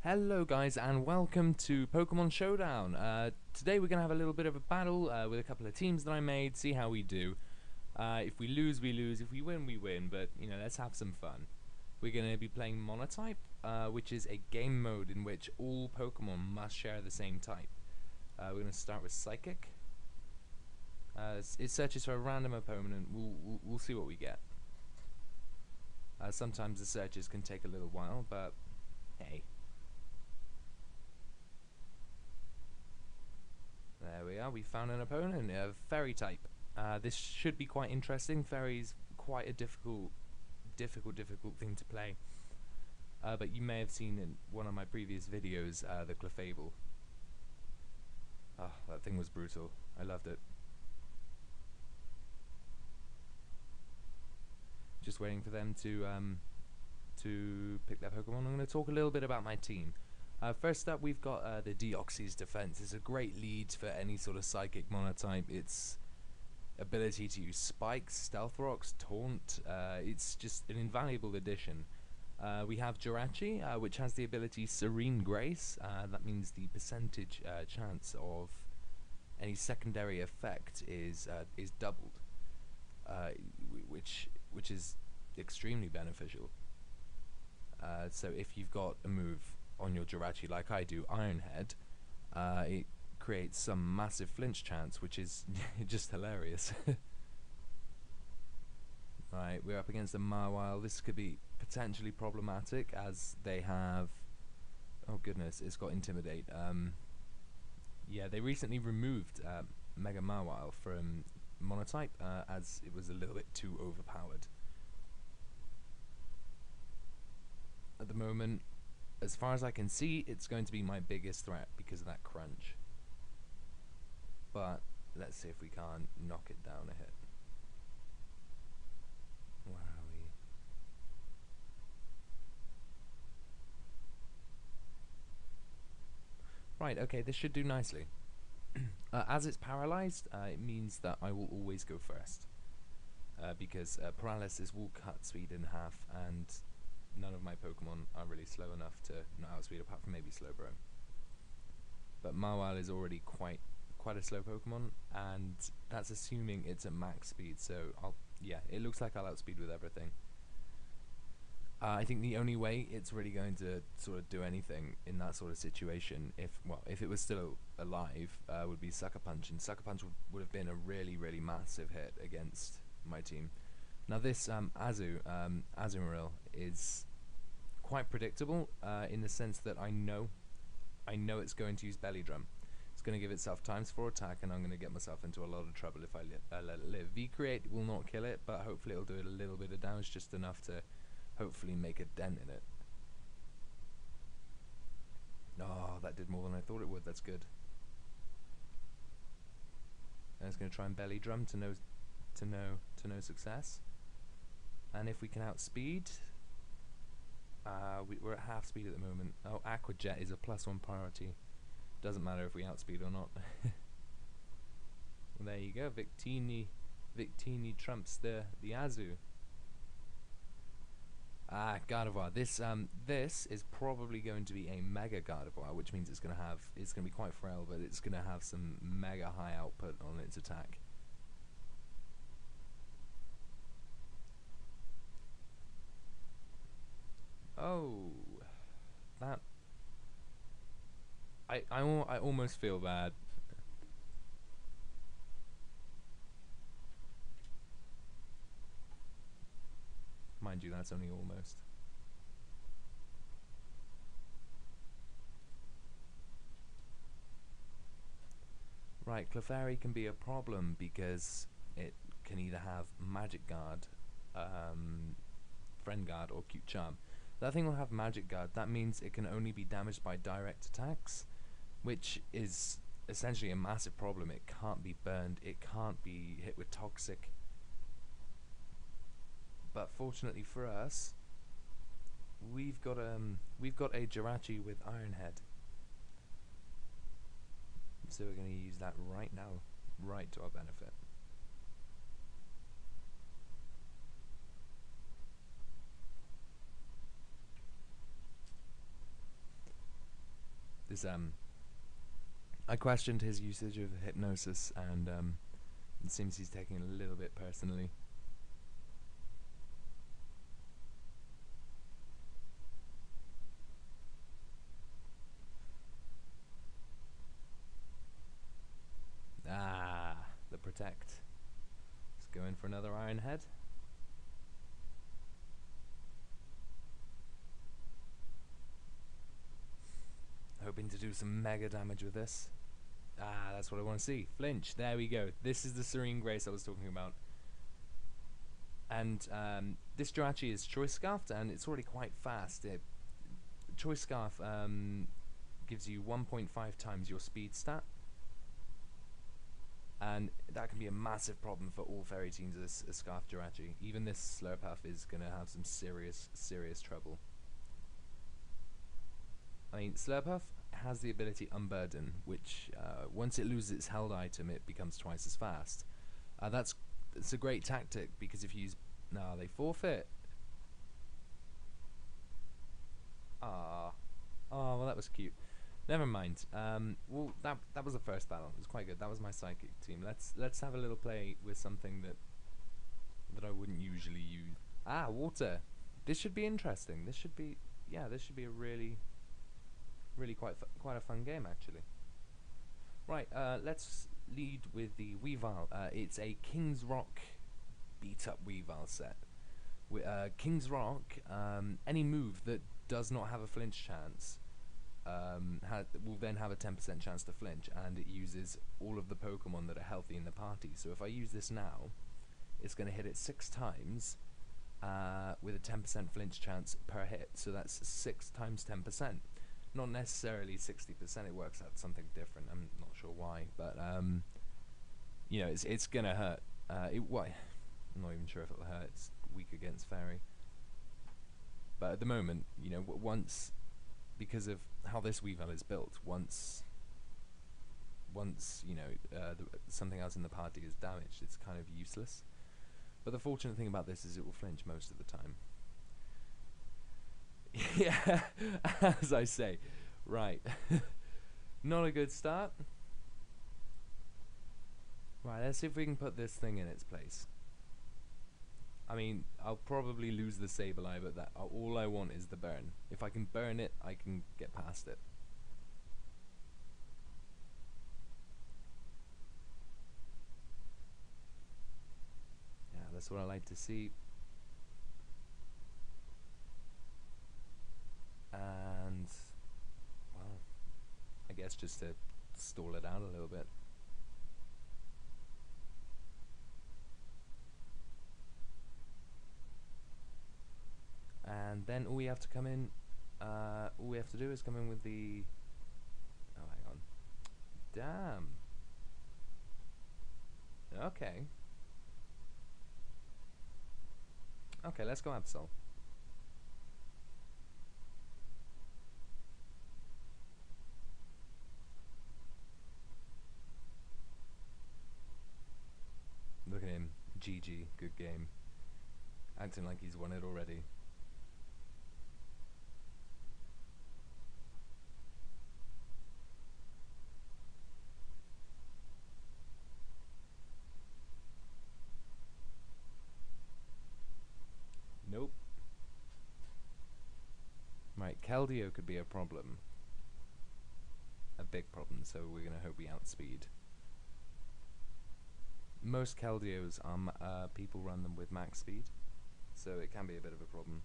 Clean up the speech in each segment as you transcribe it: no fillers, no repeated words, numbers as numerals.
Hello guys and welcome to Pokemon Showdown. Today we're going to have a little bit of a battle with a couple of teams that I made, see how we do. If we lose, we lose. If we win, we win. But, you know, let's have some fun. We're going to be playing Monotype, which is a game mode in which all Pokemon must share the same type. We're going to start with Psychic. It searches for a random opponent. We'll see what we get. Sometimes the searches can take a little while, but hey. There we are, we found an opponent, a Fairy type. This should be quite interesting. Fairy's quite a difficult thing to play. But you may have seen in one of my previous videos, the Clefable. Oh, that thing was brutal. I loved it. Just waiting for them to pick their Pokemon. I'm going to talk a little bit about my team. First up, we've got the Deoxys defense. It's a great lead for any sort of psychic monotype. Its ability to use spikes, stealth rocks, taunt, it's just an invaluable addition. We have Jirachi, which has the ability Serene Grace. That means the percentage chance of any secondary effect is doubled, which is extremely beneficial. So if you've got a move on your Jirachi like I do, Iron Head, it creates some massive flinch chance, which is just hilarious. Right, we're up against a Mawile. This could be potentially problematic as they have, oh goodness, it's got Intimidate. Yeah, they recently removed Mega Mawile from Monotype as it was a little bit too overpowered. At the moment, as far as I can see, it's going to be my biggest threat because of that crunch. But let's see if we can't knock it down a hit. Where are we? Right, okay, this should do nicely. As it's paralyzed, it means that I will always go first. Because paralysis will cut speed in half, and none of my Pokemon are really slow enough to not outspeed, apart from maybe Slowbro. But Mawile is already quite a slow Pokemon, and that's assuming it's at max speed. So yeah, it looks like I'll outspeed with everything. I think the only way it's really going to sort of do anything in that sort of situation, if it was still alive, would be Sucker Punch, and Sucker Punch would have been a really massive hit against my team. Now this Azumarill is quite predictable in the sense that I know it's going to use Belly Drum. It's going to give itself ×4 attack, and I'm going to get myself into a lot of trouble if I let it live. V-Create will not kill it, but hopefully it'll do it a little bit of damage, just enough to hopefully make a dent in it. Oh, that did more than I thought it would. That's good. And it's going to try and Belly Drum to no success. And if we can outspeed, we're at half speed at the moment. Oh, Aqua Jet is a +1 priority. Doesn't matter if we outspeed or not. Well, there you go. Victini trumps the Azu. Gardevoir. This is probably going to be a Mega Gardevoir, which means it's going to be quite frail, but it's going to have some mega high output on its attack. Oh, that I almost feel bad. Mind you, that's only almost. Right, Clefairy can be a problem because it can either have Magic Guard, Friend Guard, or Cute Charm. That thing will have Magic Guard. That means it can only be damaged by direct attacks, which is essentially a massive problem. It can't be burned. It can't be hit with Toxic. But fortunately for us, we've got a Jirachi with Iron Head. So we're going to use that right now, right to our benefit. Is I questioned his usage of hypnosis, and it seems he's taking it a little bit personally. Ah, the protect. Let's go in for another iron head. Hoping to do some mega damage with this. Ah, that's what I want to see. Flinch. There we go. This is the Serene Grace I was talking about. And this Jirachi is Choice Scarfed, and it's already quite fast. Choice Scarf gives you 1.5 times your speed stat. And that can be a massive problem for all fairy teams as Scarf Jirachi. Even this Slurpuff is going to have some serious trouble. I mean, Slurpuff has the ability Unburden, which once it loses its held item, it becomes twice as fast. It's a great tactic, because if you use... No, they forfeit. Ah. Oh, well, that was cute. Never mind. Well, that was the first battle. It was quite good. That was my psychic team. Let's have a little play with something that I wouldn't usually use. Ah, water. This should be interesting. This should be a really quite a fun game, actually. Right, let's lead with the Weavile. It's a King's Rock beat-up Weavile set. King's Rock, any move that does not have a flinch chance will then have a 10% chance to flinch, and it uses all of the Pokemon that are healthy in the party. So if I use this now, it's going to hit it 6 times with a 10% flinch chance per hit. So that's 6 times 10%. Not necessarily 60%. It works out something different. I'm not sure why, but you know, it's gonna hurt. Why? I'm not even sure if it'll hurt. It's weak against Fairy. But at the moment, you know, once, because of how this Weavile is built, once you know something else in the party is damaged, it's kind of useless. But the fortunate thing about this is it will flinch most of the time. Yeah, as I say. Right. Not a good start. Right, let's see if we can put this thing in its place. I mean, I'll probably lose the Sableye, but all I want is the burn. If I can burn it, I can get past it. Yeah, that's what I like to see. And, well, I guess just to stall it out a little bit. And then all we have to do is come in with the... Oh, hang on. Damn. Okay. Okay, let's go Absol. Look at him. GG. Good game. Acting like he's won it already. Nope. Right, Keldeo could be a problem. A big problem, so we're going to hope we outspeed. Most Keldeos, people run them with max speed, so it can be a bit of a problem.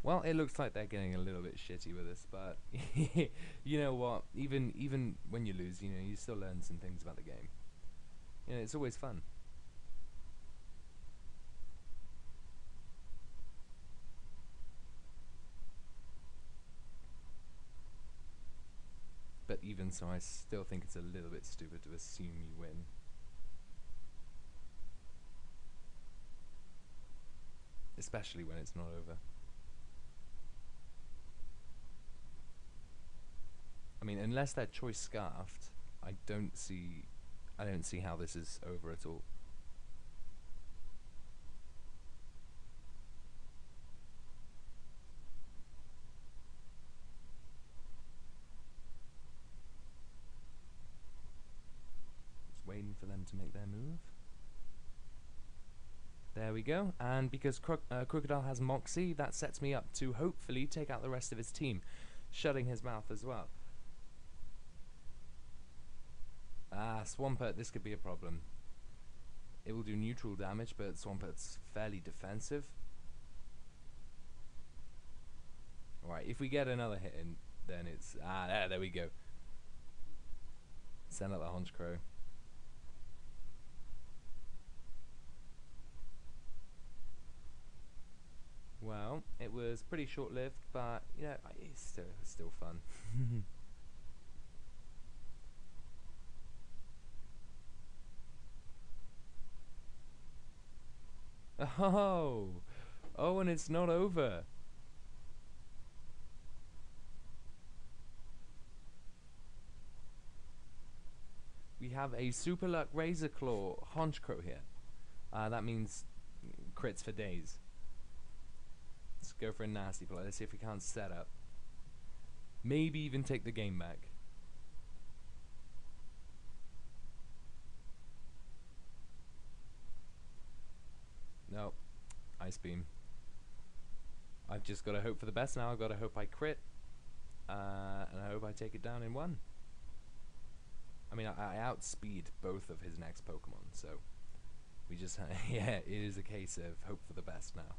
Well, it looks like they're getting a little bit shitty with us, but you know what? Even when you lose, you know, you still learn some things about the game. You know, it's always fun. But even so, I still think it's a little bit stupid to assume you win. especially when it's not over. I mean, unless they're choice scarfed, I don't see how this is over at all. Just waiting for them to make their move. There we go. And because Crocodile has Moxie, that sets me up to hopefully take out the rest of his team, shutting his mouth as well. Swampert, this could be a problem. It will do neutral damage, but Swampert's fairly defensive. Alright, if we get another hit in, then it's... there we go. Send out the Honchcrow. Well, it was pretty short-lived, but, you know, it's still fun. Oh, and it's not over. We have a Super Luck Razor Claw Honchcrow here. That means crits for days. Let's go for a nasty play. Let's see if we can't set up. Maybe even take the game back. No. Ice Beam. I've just got to hope for the best now. I've got to hope I crit. And I hope I take it down in one. I mean, I outspeed both of his next Pokemon, so we just, yeah, it is a case of hope for the best now.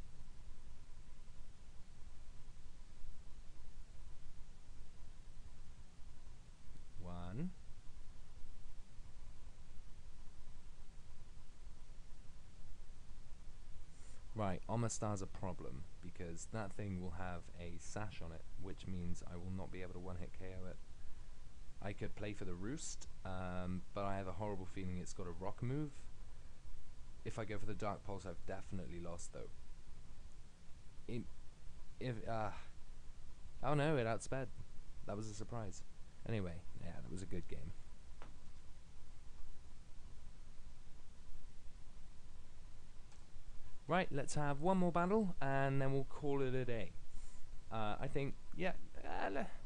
One. Right, Omastar's a problem, because that thing will have a sash on it, which means I will not be able to one-hit KO it. I could play for the Roost, but I have a horrible feeling it's got a rock move. If I go for the Dark Pulse, I've definitely lost, though. Oh no, it outsped. That was a surprise. Anyway, yeah, that was a good game. Right, let's have one more battle, and then we'll call it a day. I think, yeah,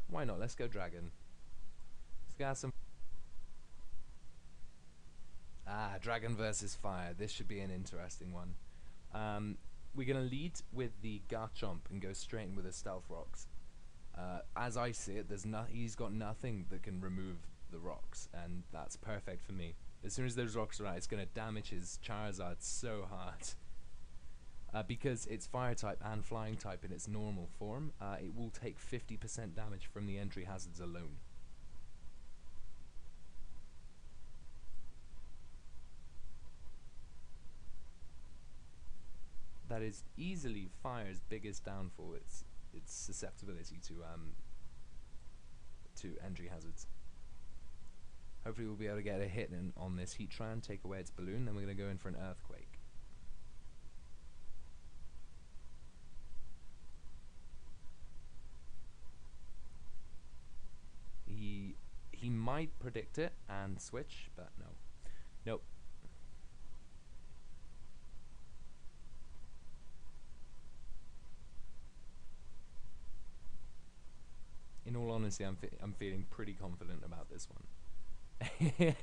why not? Let's go Dragon. Let's get some... Dragon versus Fire. This should be an interesting one. We're going to lead with the Garchomp and go straight in with the Stealth Rocks. As I see it, he's got nothing that can remove the rocks, and that's perfect for me. As soon as those rocks are out, it's going to damage his Charizard so hard. Because it's Fire type and Flying type in its normal form, it will take 50% damage from the entry hazards alone. That is easily Fire's biggest downfall. Its susceptibility to entry hazards. Hopefully we'll be able to get a hit on this Heatran, take away its balloon, then we're going to go in for an Earthquake. He might predict it and switch, but no. Nope. In all honesty, I'm feeling pretty confident about this one.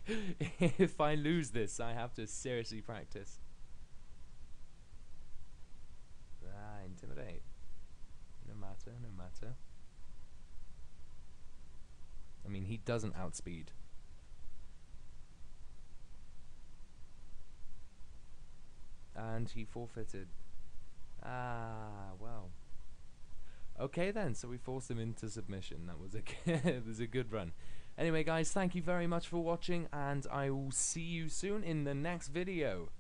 If I lose this, I have to seriously practice. Intimidate. No matter, no matter. I mean, he doesn't outspeed. And he forfeited. Well. Okay then, so we forced him into submission. That was it was a good run. Anyway guys, thank you very much for watching, and I will see you soon in the next video.